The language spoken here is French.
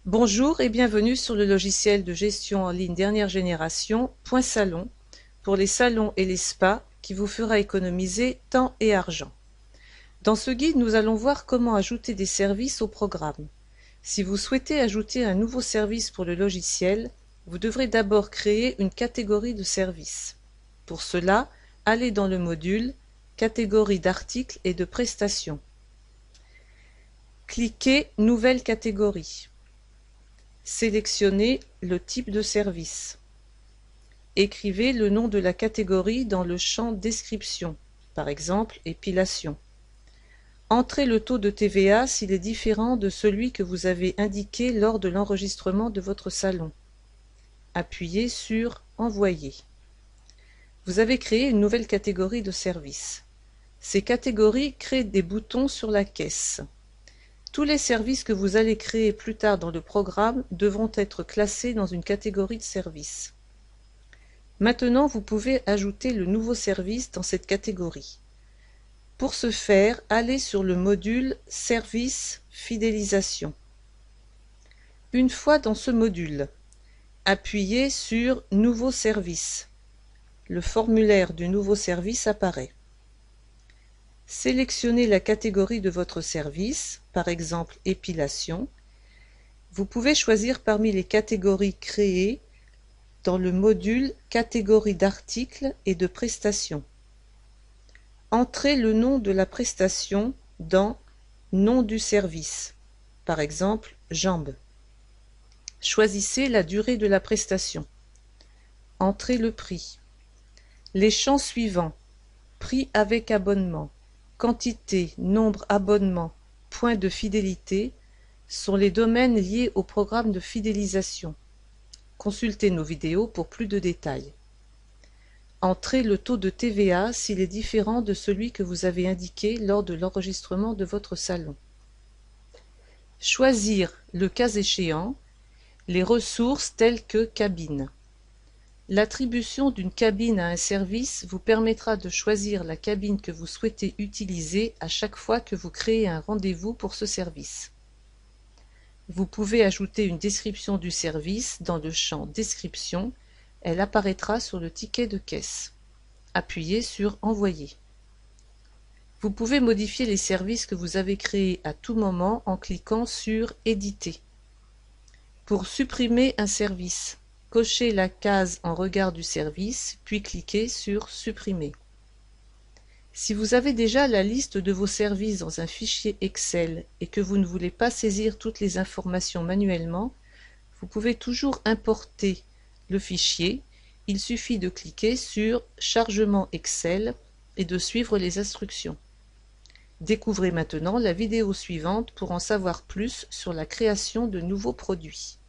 Bonjour et bienvenue sur le logiciel de gestion en ligne dernière génération Point Salon pour les salons et les spas qui vous fera économiser temps et argent. Dans ce guide, nous allons voir comment ajouter des services au programme. Si vous souhaitez ajouter un nouveau service pour le logiciel, vous devrez d'abord créer une catégorie de services. Pour cela, allez dans le module Catégorie d'articles et de prestations. Cliquez Nouvelle catégorie. Sélectionnez le type de service. Écrivez le nom de la catégorie dans le champ Description, par exemple épilation. Entrez le taux de TVA s'il est différent de celui que vous avez indiqué lors de l'enregistrement de votre salon. Appuyez sur Envoyer. Vous avez créé une nouvelle catégorie de services. Ces catégories créent des boutons sur la caisse. Tous les services que vous allez créer plus tard dans le programme devront être classés dans une catégorie de services. Maintenant, vous pouvez ajouter le nouveau service dans cette catégorie. Pour ce faire, allez sur le module Service Fidélisation. Une fois dans ce module, appuyez sur Nouveau service. Le formulaire du nouveau service apparaît. Sélectionnez la catégorie de votre service, par exemple épilation. Vous pouvez choisir parmi les catégories créées dans le module Catégorie d'articles et de prestations. Entrez le nom de la prestation dans Nom du service, par exemple jambes. Choisissez la durée de la prestation. Entrez le prix. Les champs suivants: prix avec abonnement, quantité, nombre abonnement, points de fidélité sont les domaines liés au programme de fidélisation. Consultez nos vidéos pour plus de détails. Entrez le taux de TVA s'il est différent de celui que vous avez indiqué lors de l'enregistrement de votre salon. Choisir, le cas échéant, les ressources telles que cabine. L'attribution d'une cabine à un service vous permettra de choisir la cabine que vous souhaitez utiliser à chaque fois que vous créez un rendez-vous pour ce service. Vous pouvez ajouter une description du service dans le champ Description. Elle apparaîtra sur le ticket de caisse. Appuyez sur Envoyer. Vous pouvez modifier les services que vous avez créés à tout moment en cliquant sur Éditer. Pour supprimer un service, cochez la case en regard du service, puis cliquez sur Supprimer. Si vous avez déjà la liste de vos services dans un fichier Excel et que vous ne voulez pas saisir toutes les informations manuellement, vous pouvez toujours importer le fichier. Il suffit de cliquer sur Chargement Excel et de suivre les instructions. Découvrez maintenant la vidéo suivante pour en savoir plus sur la création de nouveaux produits.